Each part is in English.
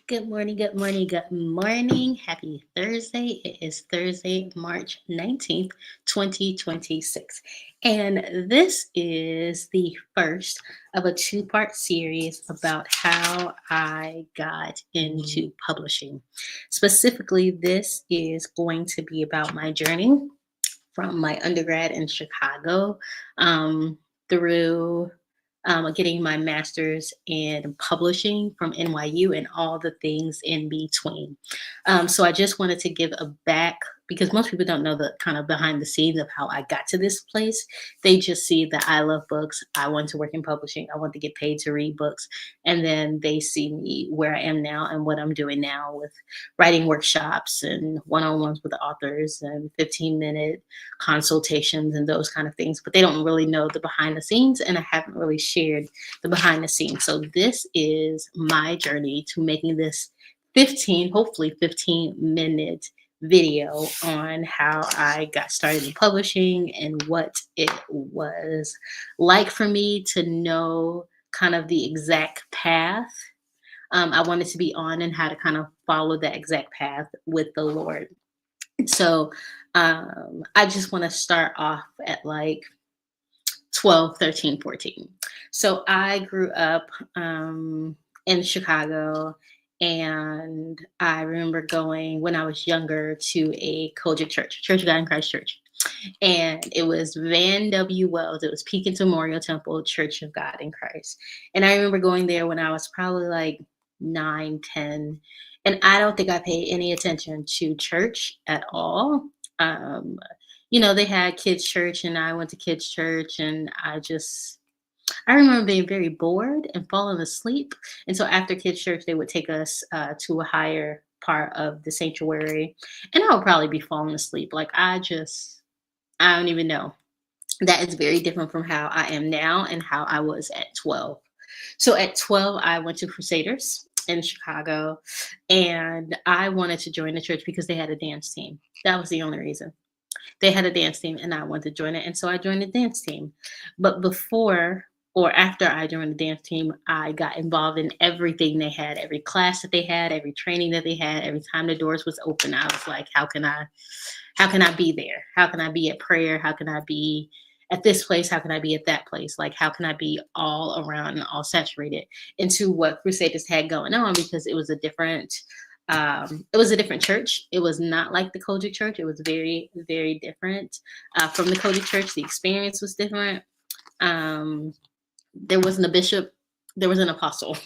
Good morning, good morning, good morning. Happy Thursday. It is Thursday, March 19th, 2026. And this is the first of a two-part series about how I got into publishing. Specifically, this is going to be about my journey from my undergrad in Chicago through getting my master's in publishing from NYU and all the things in between. So I just wanted to give a back because most people don't know the kind of behind the scenes of how I got to this place. They just see that I love books. I want to work in publishing. I want to get paid to read books. And then they see me where I am now and what I'm doing now with writing workshops and one-on-ones with authors and 15-minute consultations and those kind of things, but they don't really know the behind the scenes, and I haven't really shared the behind the scenes. So this is my journey to making this 15, hopefully 15-minute video on how I got started in publishing and what it was like for me to know kind of the exact path I wanted to be on and how to kind of follow that exact path with the Lord. So I just want to start off at like 12, 13, 14. So I grew up in Chicago, and I remember going when I was younger to a Kojic church, Church of God in Christ Church. And it was Van W. Wells. It was Pekin's Memorial Temple, Church of God in Christ. And I remember going there when I was probably like 9, 10. And I don't think I paid any attention to church at all. Um, they had kids' church, and I went to kids' church, and I remember being very bored and falling asleep. And so after kids' church, they would take us to a higher part of the sanctuary, and I would probably be falling asleep. Like I don't even know. That is very different from how I am now and how I was at 12. So at 12, I went to Crusaders in Chicago, and I wanted to join the church because they had a dance team. That was the only reason. They had a dance team, and I wanted to join it. And so I joined the dance team. But before or after I joined the dance team, I got involved in everything they had, every class that they had, every training that they had, every time the doors was open. I was like, how can I be there? How can I be at prayer? How can I be at this place? How can I be at that place? Like, how can I be all around and all saturated into what Crusaders had going on? Because it was a different church. It was not like the Kojic church. It was very, very different from the Kojic church. The experience was different. There wasn't a bishop. There was an apostle.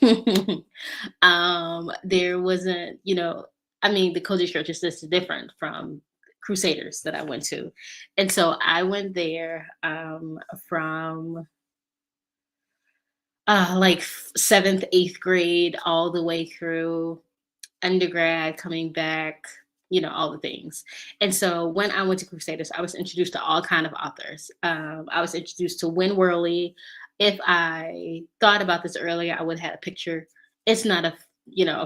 There wasn't, the Kojic church is just different from Crusaders that I went to. And so I went there from like seventh, eighth grade, all the way through undergrad, coming back, all the things. And so when I went to Crusaders, I was introduced to all kind of authors. I was introduced to Win Worley. If I thought about this earlier, I would have had a picture. It's not a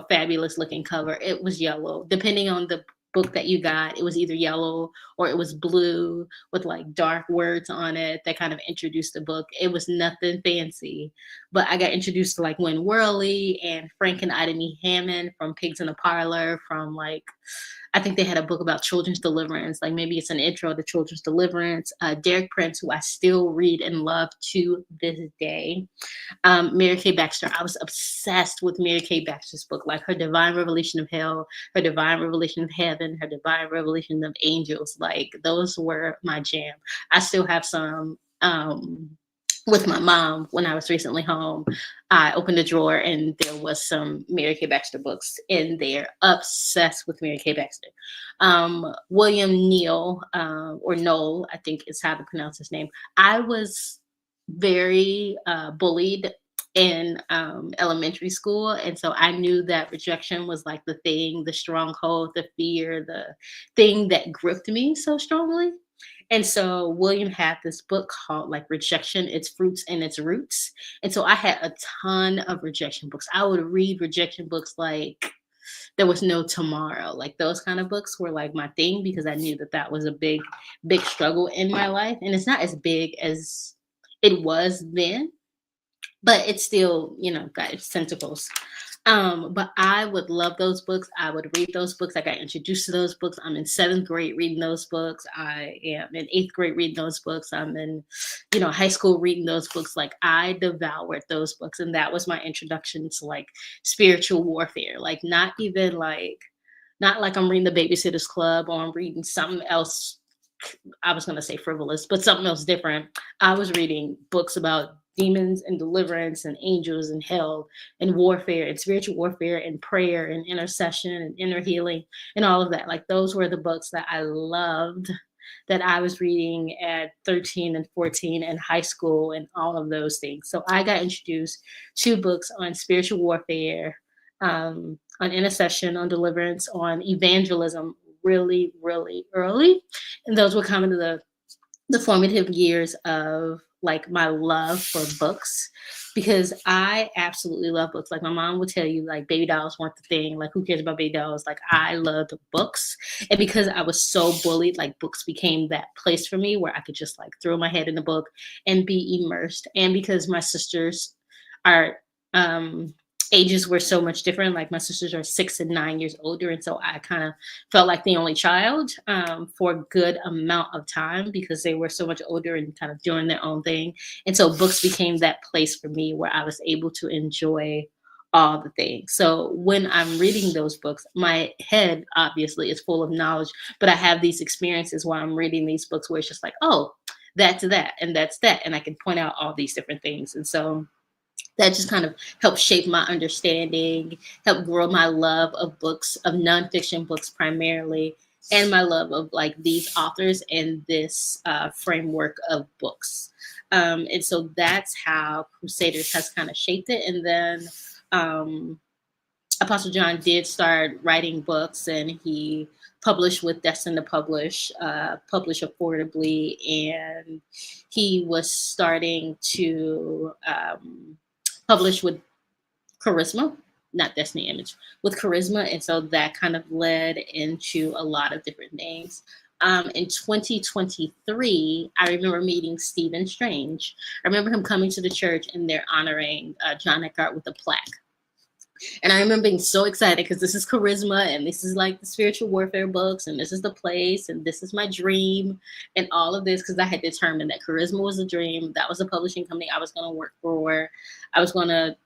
fabulous looking cover. It was yellow. Depending on the book that you got, it was either yellow or it was blue with like dark words on it that kind of introduced the book. It was nothing fancy, but I got introduced to like Win Worley and Frank and Ida Me Hammond from Pigs in the Parlor, from like, I think they had a book about children's deliverance. Like maybe it's an intro to children's deliverance. Derek Prince, who I still read and love to this day. Mary Kay Baxter. I was obsessed with Mary Kay Baxter's book, like her Divine Revelation of Hell, her Divine Revelation of Heaven, her Divine Revelation of Angels. Like those were my jam. I still have some with my mom when I was recently home. I opened a drawer and there was some Mary Kay Baxter books in there. Obsessed with Mary Kay Baxter. William Neal, or Noel, I think is how to pronounce his name. I was very bullied in elementary school, and so I knew that rejection was like the thing, the stronghold, the fear, the thing that gripped me so strongly. And so William had this book called like Rejection, Its Fruits and Its Roots. And so I had a ton of rejection books. I would read rejection books like there was no tomorrow. Like those kind of books were like my thing because I knew that that was a big, big struggle in my life. And it's not as big as it was then, but it's still, got its tentacles. But I would love those books. I would read those books. I got introduced to those books. I'm in seventh grade reading those books. I am in eighth grade reading those books. I'm in, high school reading those books. Like I devoured those books. And that was my introduction to like spiritual warfare. Like not like I'm reading the Babysitter's Club or I'm reading something else. I was going to say frivolous, but something else different. I was reading books about demons and deliverance and angels and hell and warfare and spiritual warfare and prayer and intercession and inner healing and all of that. Like those were the books that I loved, that I was reading at 13 and 14 in high school and all of those things. So I got introduced to books on spiritual warfare, on intercession, on deliverance, on evangelism really, really early. And those were kind of the formative years of like my love for books, because I absolutely love books. Like my mom would tell you, like baby dolls weren't the thing. Like who cares about baby dolls? Like I loved books, and because I was so bullied, like books became that place for me where I could just like throw my head in the book and be immersed. And because my sisters are ages were so much different. Like my sisters are 6 and 9 years older. And so I kind of felt like the only child for a good amount of time because they were so much older and kind of doing their own thing. And so books became that place for me where I was able to enjoy all the things. So when I'm reading those books, my head obviously is full of knowledge, but I have these experiences while I'm reading these books where it's just like, oh, that's that, and that's that. And I can point out all these different things. And so that just kind of helped shape my understanding, helped grow my love of books, of nonfiction books primarily, and my love of like these authors and this framework of books. And so that's how Crusaders has kind of shaped it. And then Apostle John did start writing books, and he published with Destined to Publish, publish affordably, and he was starting to published with Charisma, not Destiny Image, with Charisma. And so that kind of led into a lot of different things. In 2023, I remember meeting Stephen Strange. I remember him coming to the church and they're honoring John Eckhart with a plaque. And I remember being so excited because this is Charisma and this is like the spiritual warfare books and this is the place and this is my dream and all of this, because I had determined that Charisma was a dream. That was a publishing company I was going to work for. I was going to,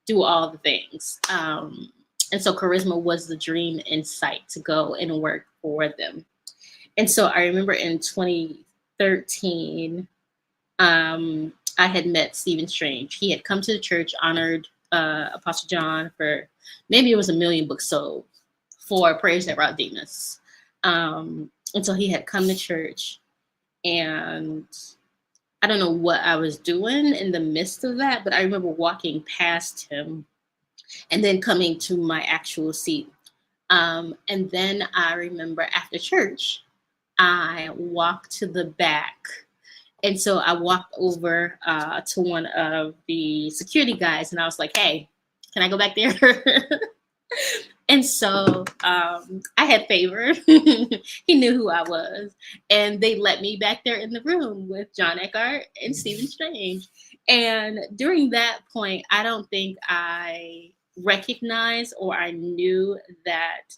do all the things. And so Charisma was the dream in sight to go and work for them. And so I remember in 2013, I had met Stephen Strange. He had come to the church, honored Apostle John for maybe it was 1 million books sold for Prayers That Rout Demons. And so he had come to church, and I don't know what I was doing in the midst of that, but I remember walking past him and then coming to my actual seat. And then I remember after church, I walked to the back. And so I walked over to one of the security guys and I was like, hey, can I go back there? And so I had favor. He knew who I was. And they let me back there in the room with John Eckhart and Stephen Strange. And during that point, I don't think I recognized or I knew that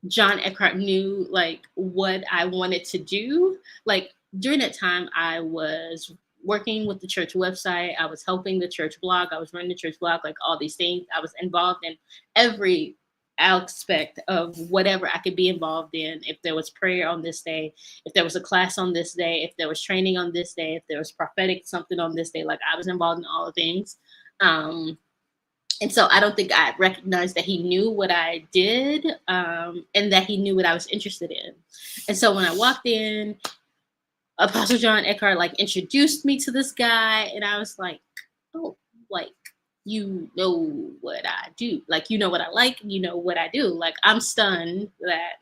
John Eckhart knew like what I wanted to do. Like during that time, I was working with the church website. I was helping the church blog. I was running the church blog, like all these things. I was involved in every aspect of whatever I could be involved in. If there was prayer on this day, if there was a class on this day, if there was training on this day, if there was prophetic something on this day, like I was involved in all the things. And so I don't think I recognized that he knew what I did and that he knew what I was interested in. And so when I walked in, Apostle John Eckhart like introduced me to this guy, and I was like, oh, like, you know what I do. Like, you know what I like, you know what I do. Like, I'm stunned that,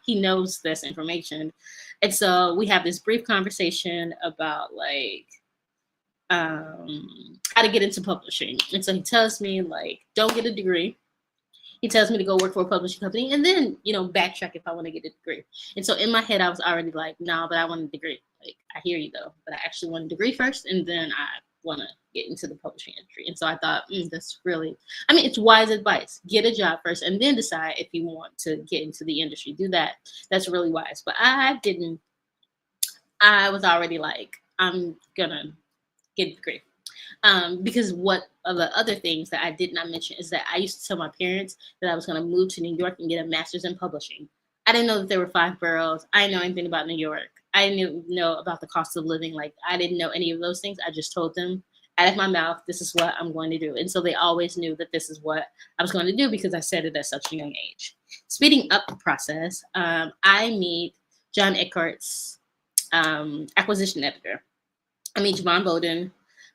he knows this information. And so we have this brief conversation about like, how to get into publishing. And so he tells me like, don't get a degree. He tells me to go work for a publishing company and then, backtrack if I want to get a degree. And so in my head, I was already like, nah, but I want a degree. Like, I hear you though, but I actually want a degree first. And then I want to get into the publishing industry. And so I thought, that's really, I mean, it's wise advice. Get a job first and then decide if you want to get into the industry. Do that. That's really wise. But I didn't, I was already like, I'm gonna get a degree. Because what of the other things that I did not mention is that I used to tell my parents that I was going to move to New York and get a master's in publishing. I didn't know that there were 5 boroughs. I didn't know anything about New York. I didn't know about the cost of living. Like, I didn't know any of those things. I just told them out of my mouth, this is what I'm going to do. And so they always knew that this is what I was going to do because I said it at such a young age. Speeding up the process, I meet John Eckhart's acquisition editor. I meet Javon Bowden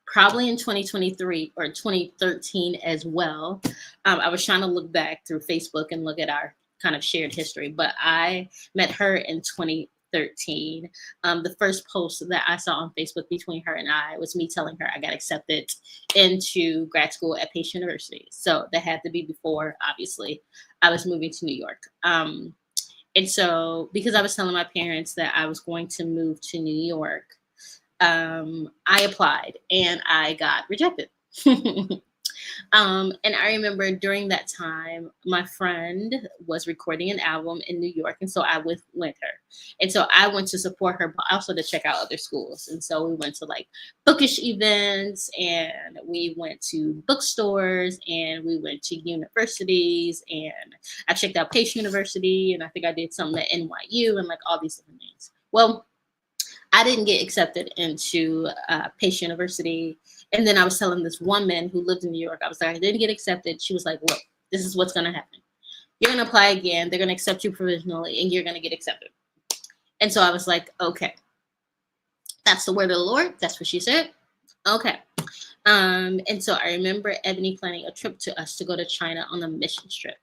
probably in 2023 or 2013 as well. I was trying to look back through Facebook and look at our kind of shared history, but I met her in 2013. The first post that I saw on Facebook between her and I was me telling her I got accepted into grad school at Pace University. So that had to be before, obviously, I was moving to New York. And so because I was telling my parents that I was going to move to New York, I applied and I got rejected. And I remember during that time, my friend was recording an album in New York. And so I went with her. And so I went to support her, but also to check out other schools. And so we went to like bookish events and we went to bookstores and we went to universities and I checked out Pace University and I think I did something at NYU and like all these different things. Well, I didn't get accepted into Pace University. And then I was telling this woman who lived in New York, I was like, I didn't get accepted. She was like, look, this is what's going to happen. You're going to apply again. They're going to accept you provisionally and you're going to get accepted. And so I was like, okay, that's the word of the Lord. That's what she said. Okay. And so I remember Ebony planning a trip to us to go to China on a mission trip.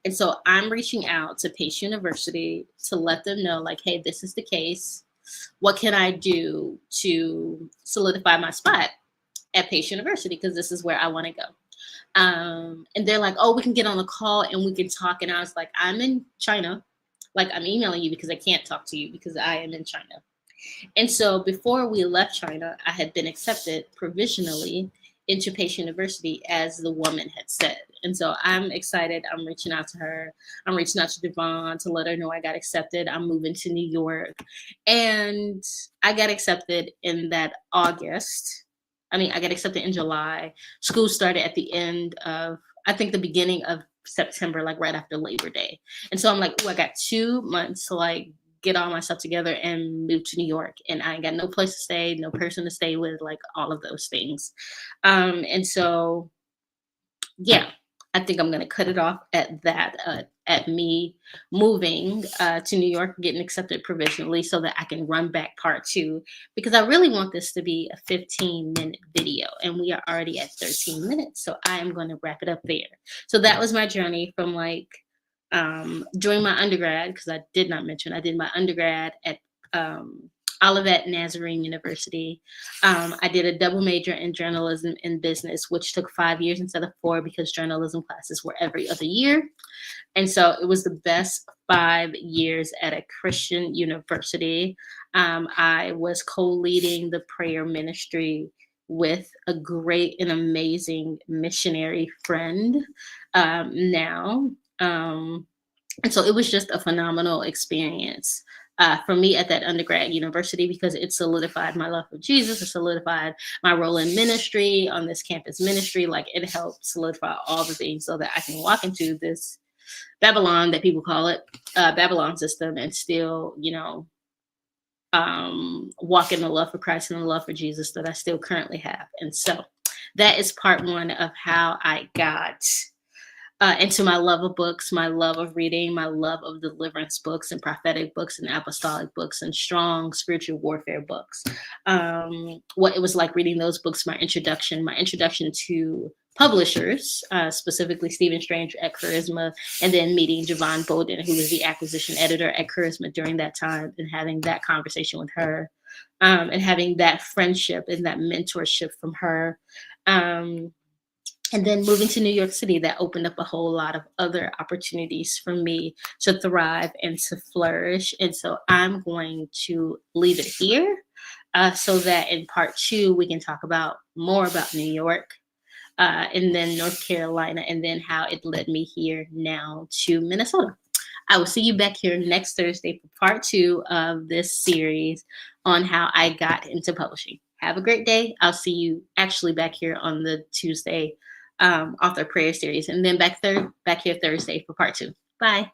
And so I'm reaching out to Pace University to let them know, like, hey, this is the case. What can I do to solidify my spot at Pace University? Because this is where I want to go. And they're like, oh, we can get on a call and we can talk. And I was like, I'm in China. Like, I'm emailing you because I can't talk to you because I am in China. And so before we left China, I had been accepted provisionally into Pace University as the woman had said. And so I'm excited. I'm reaching out to her. I'm reaching out to Devon to let her know I got accepted. I'm moving to New York. And I got accepted in that August. I got accepted in July. School started at the end of, I think the beginning of September, like right after Labor Day. And so I'm like, oh, I got 2 months to like get all my stuff together and move to New York. And I ain't got no place to stay, no person to stay with, like all of those things. And so, yeah, I think I'm going to cut it off at that, at me moving to New York, getting accepted provisionally so that I can run back part 2, because I really want this to be a 15-minute video and we are already at 13 minutes. So I am going to wrap it up there. So that was my journey from like, during my undergrad, because I did not mention, I did my undergrad at Olivet Nazarene University. I did a double major in journalism and business, which took 5 years instead of 4 because journalism classes were every other year. And so it was the best 5 years at a Christian university. I was co-leading the prayer ministry with a great and amazing missionary friend now. And so it was just a phenomenal experience for me at that undergrad university because it solidified my love for Jesus. It solidified my role in ministry on this campus ministry. Like it helped solidify all the things so that I can walk into this Babylon that people call it, Babylon system, and still, walk in the love for Christ and the love for Jesus that I still currently have. And so that is part 1 of how I got into my love of books, my love of reading, my love of deliverance books and prophetic books and apostolic books and strong spiritual warfare books. What it was like reading those books, my introduction to publishers, specifically Stephen Strange at Charisma, and then meeting Javon Bowden, who was the acquisition editor at Charisma during that time, and having that conversation with her, and having that friendship and that mentorship from her. And then moving to New York City, that opened up a whole lot of other opportunities for me to thrive and to flourish. And so I'm going to leave it here. so that in part two, we can talk about more about New York, and then North Carolina, and then how it led me here now to Minnesota. I will see you back here next Thursday for part two of this series on how I got into publishing. Have a great day. I'll see you actually back here on the Tuesday author prayer series, and then back here Thursday for part two. Bye.